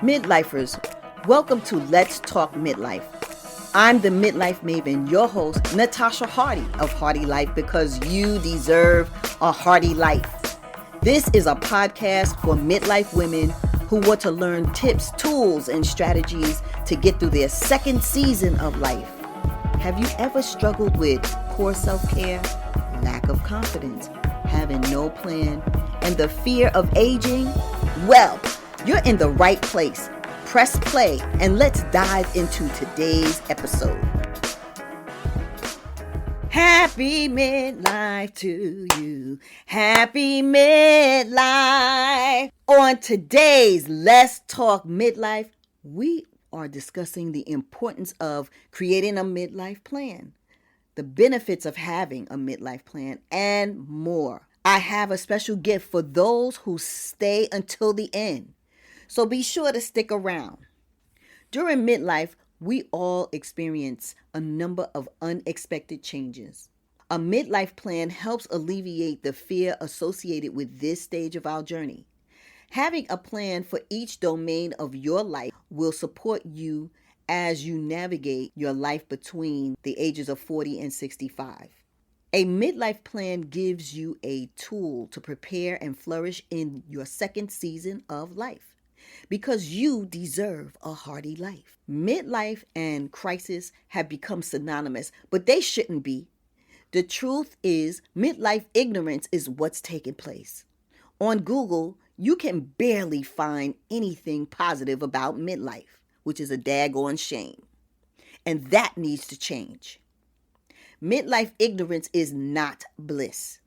Midlifers, welcome to Let's Talk Midlife. I'm the Midlife Maven, your host, Natasha Hardy of Hardy Life, because you deserve a hardy life. This is a podcast for midlife women who want to learn tips, tools, and strategies to get through their second season of life. Have you ever struggled with poor self-care, lack of confidence, having no plan, and the fear of aging? Well, you're in the right place. Press play and let's dive into today's episode. Happy midlife to you. Happy midlife. On today's Let's Talk Midlife, we are discussing the importance of creating a midlife plan, the benefits of having a midlife plan, and more. I have a special gift for those who stay until the end, so be sure to stick around. During midlife, we all experience a number of unexpected changes. A midlife plan helps alleviate the fear associated with this stage of our journey. Having a plan for each domain of your life will support you as you navigate your life between the ages of 40 and 65. A midlife plan gives you a tool to prepare and flourish in your second season of life, because you deserve a hardy life. Midlife and crisis have become synonymous, but they shouldn't be. The truth is, midlife ignorance is what's taking place. On Google, you can barely find anything positive about midlife, which is a daggone shame. And that needs to change. Midlife ignorance is not bliss.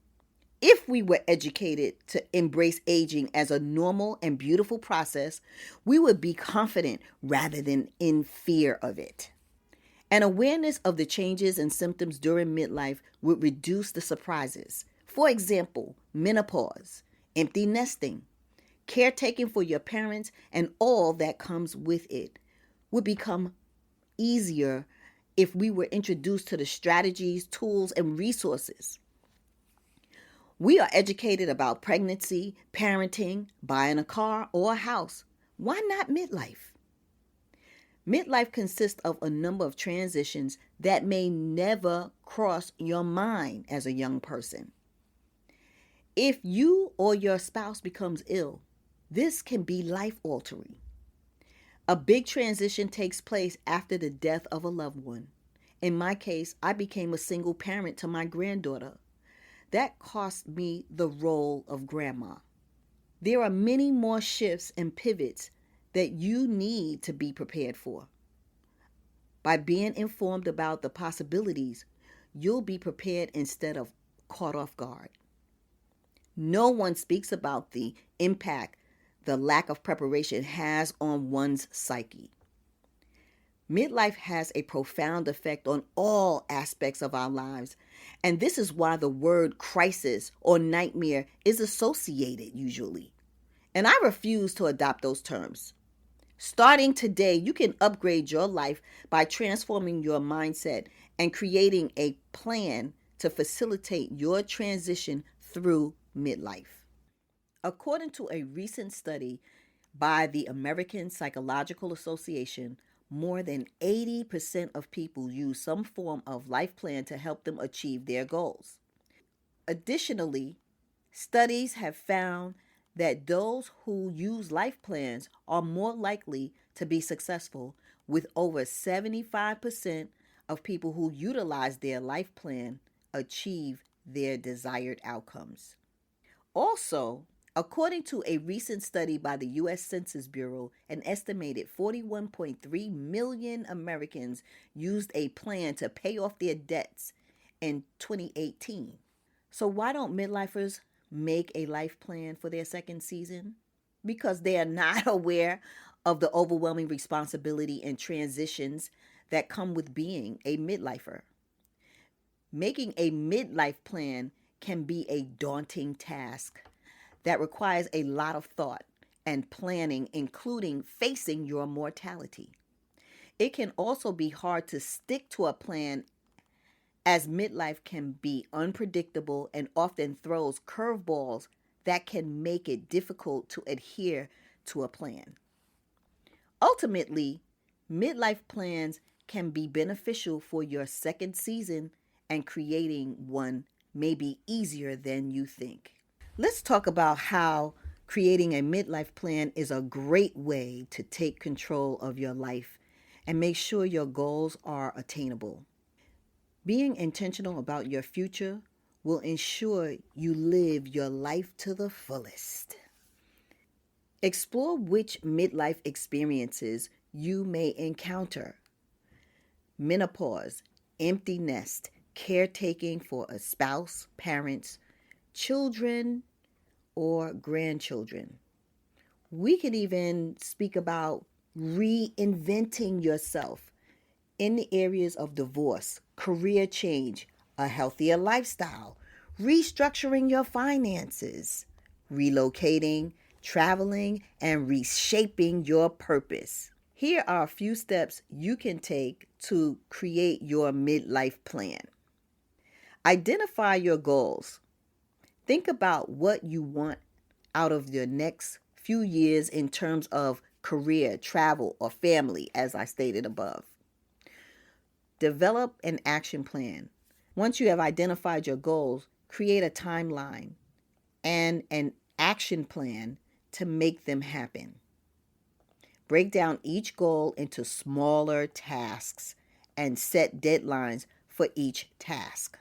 If we were educated to embrace aging as a normal and beautiful process, we would be confident rather than in fear of it. An awareness of the changes and symptoms during midlife would reduce the surprises. For example, menopause, empty nesting, caretaking for your parents, and all that comes with it would become easier if we were introduced to the strategies, tools, and resources. We are educated about pregnancy, parenting, buying a car or a house. Why not midlife? Midlife consists of a number of transitions that may never cross your mind as a young person. If you or your spouse becomes ill, this can be life-altering. A big transition takes place after the death of a loved one. In my case, I became a single parent to my granddaughter. That cost me the role of grandma. There are many more shifts and pivots that you need to be prepared for. By being informed about the possibilities, you'll be prepared instead of caught off guard. No one speaks about the impact the lack of preparation has on one's psyche. Midlife has a profound effect on all aspects of our lives, and this is why the word crisis or nightmare is associated usually. And I refuse to adopt those terms. Starting today, you can upgrade your life by transforming your mindset and creating a plan to facilitate your transition through midlife. According to a recent study by the American Psychological Association, more than 80% of people use some form of life plan to help them achieve their goals. Additionally, studies have found that those who use life plans are more likely to be successful, with over 75% of people who utilize their life plan achieve their desired outcomes. Also, according to a recent study by the U.S. Census Bureau, an estimated 41.3 million Americans used a plan to pay off their debts in 2018. So why don't midlifers make a life plan for their second season? Because they are not aware of the overwhelming responsibility and transitions that come with being a midlifer. Making a midlife plan can be a daunting task that requires a lot of thought and planning, including facing your mortality. It can also be hard to stick to a plan, as midlife can be unpredictable and often throws curveballs that can make it difficult to adhere to a plan. Ultimately, midlife plans can be beneficial for your second season, and creating one may be easier than you think. Let's talk about how creating a midlife plan is a great way to take control of your life and make sure your goals are attainable. Being intentional about your future will ensure you live your life to the fullest. Explore which midlife experiences you may encounter: menopause, empty nest, caretaking for a spouse, parents, children, or grandchildren. We can even speak about reinventing yourself in the areas of divorce, career change, a healthier lifestyle, restructuring your finances, relocating, traveling, and reshaping your purpose. Here are a few steps you can take to create your midlife plan. Identify your goals. Think about what you want out of your next few years in terms of career, travel, or family, as I stated above. Develop an action plan. Once you have identified your goals, create a timeline and an action plan to make them happen. Break down each goal into smaller tasks and set deadlines for each task.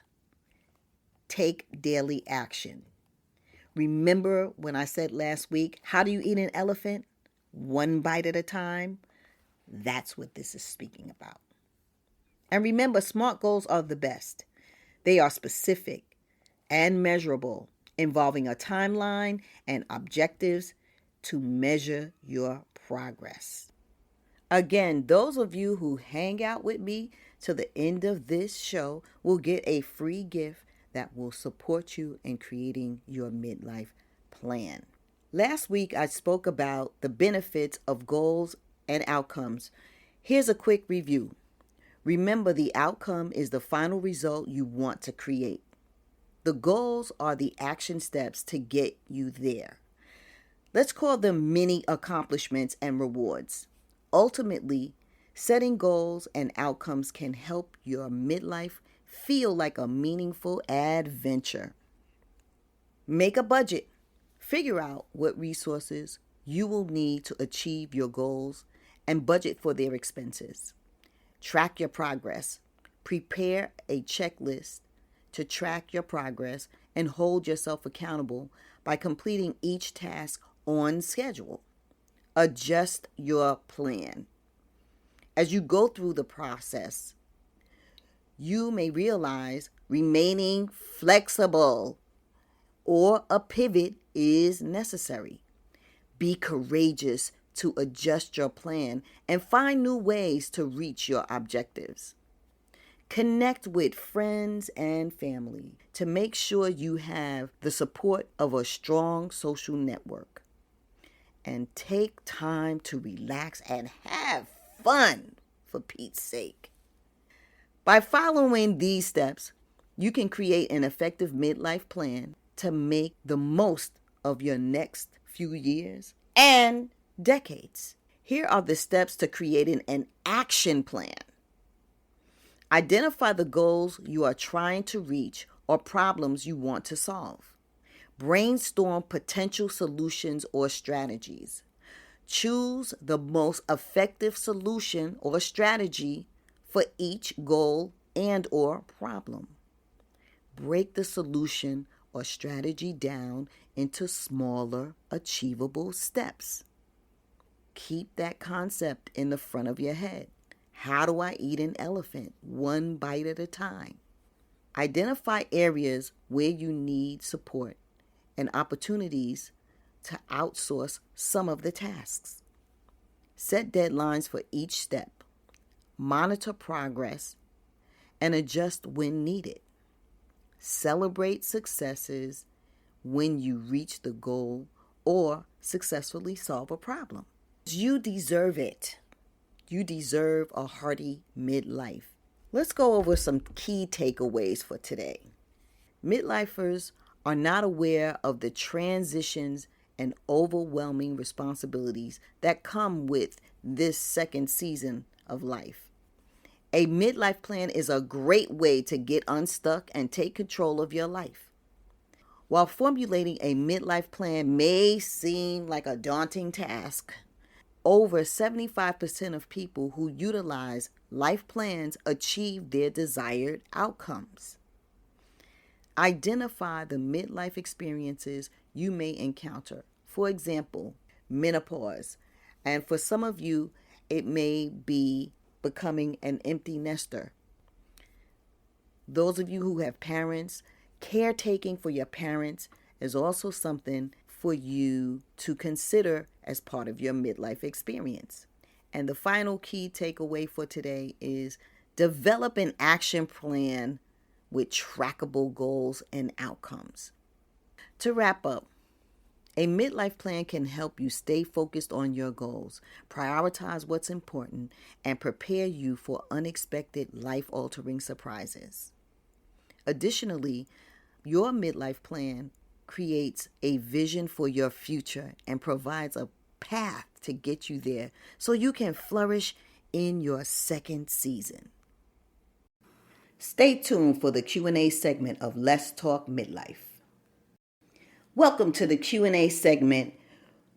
Take daily action. Remember when I said last week, how do you eat an elephant? One bite at a time. That's what this is speaking about. And remember, SMART goals are the best. They are specific and measurable, involving a timeline and objectives to measure your progress. Again, those of you who hang out with me to the end of this show will get a free gift that will support you in creating your midlife plan. Last week, I spoke about the benefits of goals and outcomes. Here's a quick review. Remember, the outcome is the final result you want to create. The goals are the action steps to get you there. Let's call them mini accomplishments and rewards. Ultimately, setting goals and outcomes can help your midlife feel like a meaningful adventure. Make a budget. Figure out what resources you will need to achieve your goals and budget for their expenses. Track your progress. Prepare a checklist to track your progress and hold yourself accountable by completing each task on schedule. Adjust your plan. As you go through the process, you may realize remaining flexible or a pivot is necessary. Be courageous to adjust your plan and find new ways to reach your objectives. Connect with friends and family to make sure you have the support of a strong social network. And take time to relax and have fun, for Pete's sake. By following these steps, you can create an effective midlife plan to make the most of your next few years and decades. Here are the steps to creating an action plan. Identify the goals you are trying to reach or problems you want to solve. Brainstorm potential solutions or strategies. Choose the most effective solution or strategy for each goal and or problem. Break the solution or strategy down into smaller, achievable steps. Keep that concept in the front of your head. How do I eat an elephant? One bite at a time. Identify areas where you need support and opportunities to outsource some of the tasks. Set deadlines for each step. Monitor progress and adjust when needed. Celebrate successes when you reach the goal or successfully solve a problem. You deserve it. You deserve a hearty midlife. Let's go over some key takeaways for today. Midlifers are not aware of the transitions and overwhelming responsibilities that come with this second season of life. A midlife plan is a great way to get unstuck and take control of your life. While formulating a midlife plan may seem like a daunting task, over 75% of people who utilize life plans achieve their desired outcomes. Identify the midlife experiences you may encounter. For example, menopause. And for some of you, it may be becoming an empty nester. Those of you who have parents, caretaking for your parents is also something for you to consider as part of your midlife experience. And the final key takeaway for today is develop an action plan with trackable goals and outcomes. To wrap up, a midlife plan can help you stay focused on your goals, prioritize what's important, and prepare you for unexpected life altering surprises. Additionally, your midlife plan creates a vision for your future and provides a path to get you there so you can flourish in your second season. Stay tuned for the Q&A segment of Let's Talk Midlife. Welcome to the Q&A segment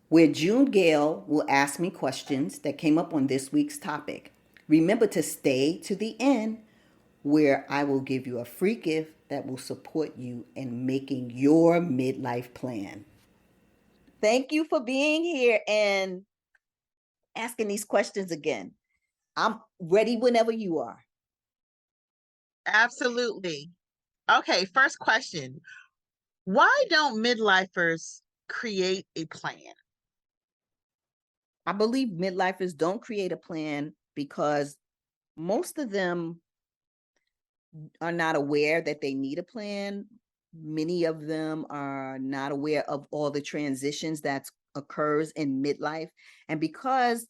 where June Gale will ask me questions that came up on this week's topic. Remember to stay to the end where I will give you a free gift that will support you in making your midlife plan. Thank you for being here and asking these questions again. I'm ready whenever you are. Absolutely. Okay, first question. Why don't midlifers create a plan? I believe midlifers don't create a plan because most of them are not aware that they need a plan. Many of them are not aware of all the transitions that occurs in midlife. And because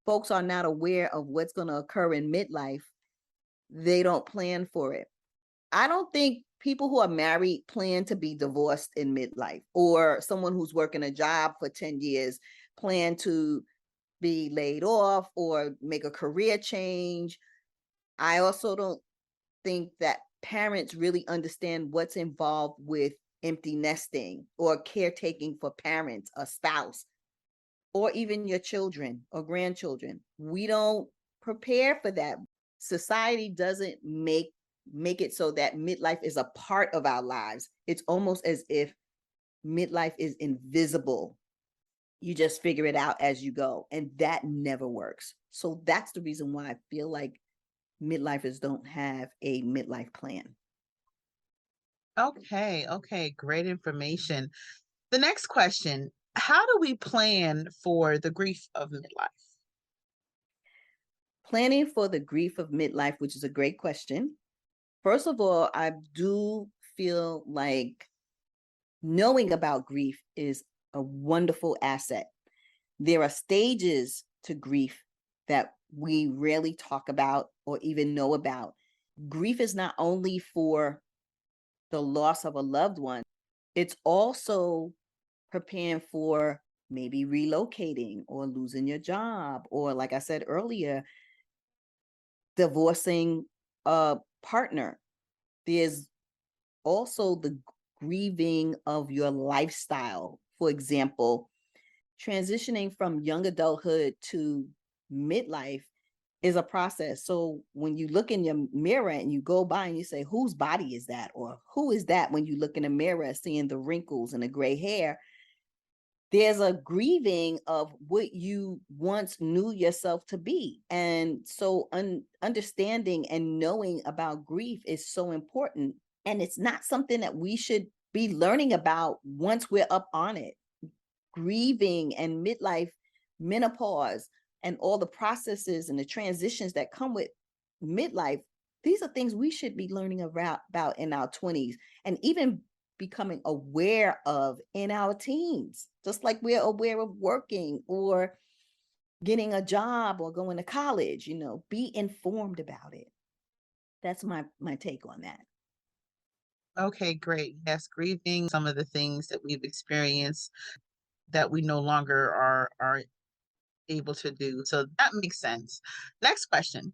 folks are not aware of what's going to occur in midlife, they don't plan for it. I don't think people who are married plan to be divorced in midlife, or someone who's working a job for 10 years plan to be laid off or make a career change. I also don't think that parents really understand what's involved with empty nesting or caretaking for parents, a spouse, or even your children or grandchildren. We don't prepare for that. Society doesn't make it so that midlife is a part of our lives. It's almost as if midlife is invisible. You just figure it out as you go, and that never works. So that's the reason why I feel like midlifers don't have a midlife plan. Okay, great information. The next question. How do we plan for the grief of midlife? Planning for the grief of midlife, which is a great question. First of all, I do feel like knowing about grief is a wonderful asset. There are stages to grief that we rarely talk about or even know about. Grief is not only for the loss of a loved one, it's also preparing for maybe relocating or losing your job, or like I said earlier, divorcing a partner. There's also the grieving of your lifestyle. For example, transitioning from young adulthood to midlife is a process. So when you look in your mirror and you go by and you say, whose body is that? Or who is that? When you look in the mirror, seeing the wrinkles and the gray hair, there's a grieving of what you once knew yourself to be. And so understanding and knowing about grief is so important. And it's not something that we should be learning about once we're up on it. Grieving and midlife, menopause, and all the processes and the transitions that come with midlife, these are things we should be learning about in our 20s and even becoming aware of in our teens, just like we're aware of working or getting a job or going to college. Be informed about it. That's my take on that. Okay, great. Yes, grieving some of the things that we've experienced that we no longer are able to do. So that makes sense. Next question.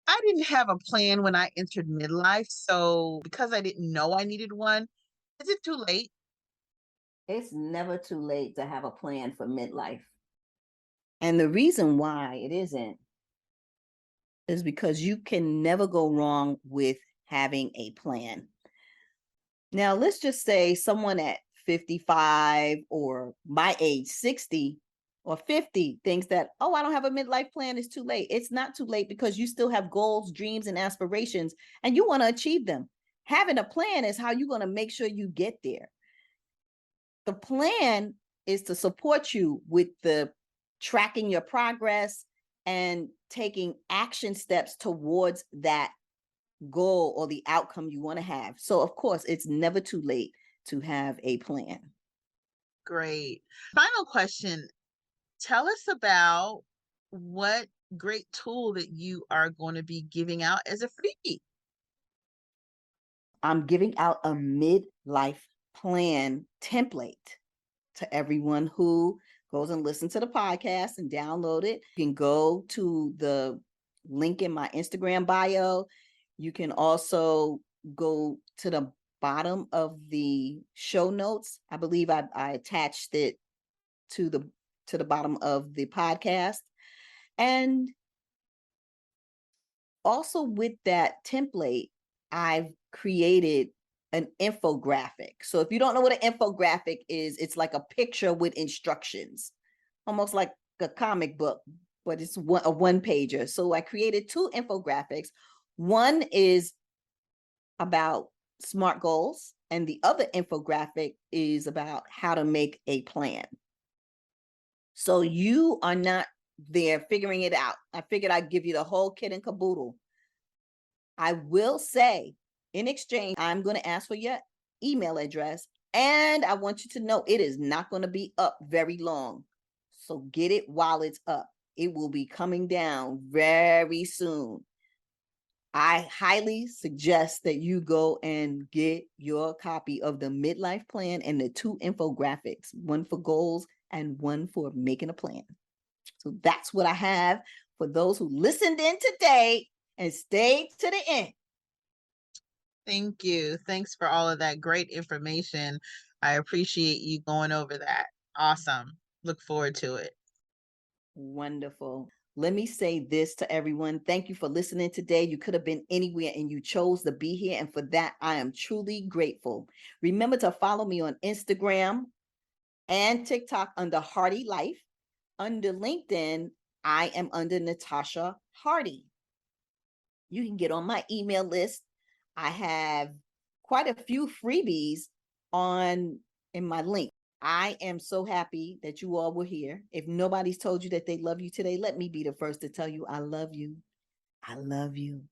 I didn't have a plan when I entered midlife, so because I didn't know I needed one, is it too late? It's never too late to have a plan for midlife. And the reason why it isn't is because you can never go wrong with having a plan. Now, let's just say someone at 55 or my age, 60 or 50, thinks that, oh, I don't have a midlife plan, it's too late. It's not too late because you still have goals, dreams, and aspirations, and you want to achieve them. Having a plan is how you're going to make sure you get there. The plan is to support you with the tracking your progress and taking action steps towards that goal or the outcome you want to have. So, of course, it's never too late to have a plan. Great. Final question. Tell us about what great tool that you are going to be giving out as a freebie. I'm giving out a midlife plan template to everyone who goes and listens to the podcast and download it. You can go to the link in my Instagram bio. You can also go to the bottom of the show notes. I believe I attached it to the bottom of the podcast. And also with that template, I've created an infographic. So if you don't know what an infographic is, it's like a picture with instructions, almost like a comic book, but it's a one pager. So I created two infographics. One is about SMART goals, and the other infographic is about how to make a plan. So you are not there figuring it out. I figured I'd give you the whole kit and caboodle. I will say, in exchange, I'm going to ask for your email address, and I want you to know it is not going to be up very long. So get it while it's up. It will be coming down very soon. I highly suggest that you go and get your copy of the Midlife Plan and the two infographics, one for goals and one for making a plan. So that's what I have for those who listened in today and stayed to the end. Thank you. Thanks for all of that great information. I appreciate you going over that. Awesome. Look forward to it. Wonderful. Let me say this to everyone. Thank you for listening today. You could have been anywhere and you chose to be here. And for that, I am truly grateful. Remember to follow me on Instagram and TikTok under Hardy Life. Under LinkedIn, I am under Natasha Hardy. You can get on my email list. I have quite a few freebies in my link. I am so happy that you all were here. If nobody's told you that they love you today, let me be the first to tell you I love you. I love you.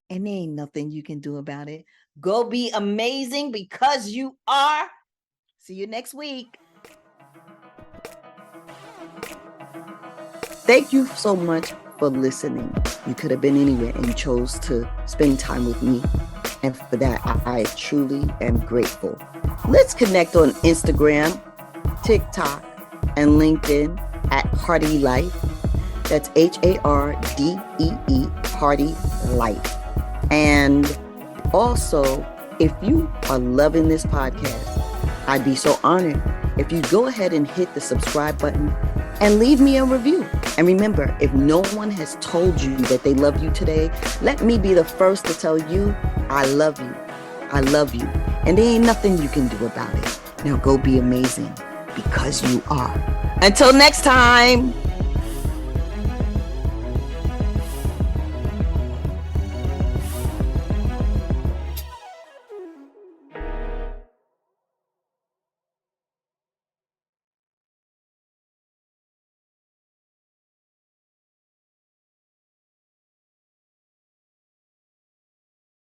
And there ain't nothing you can do about it. Go be amazing because you are. See you next week. Thank you so much for listening. You could have been anywhere and you chose to spend time with me. And for that, I truly am grateful. Let's connect on Instagram, TikTok, and LinkedIn at Hardy Life. That's HARDEE, Hardy Life. And also, if you are loving this podcast, I'd be so honored if you go ahead and hit the subscribe button and leave me a review. And remember, if no one has told you that they love you today, let me be the first to tell you, I love you. I love you. And there ain't nothing you can do about it. Now go be amazing because you are. Until next time.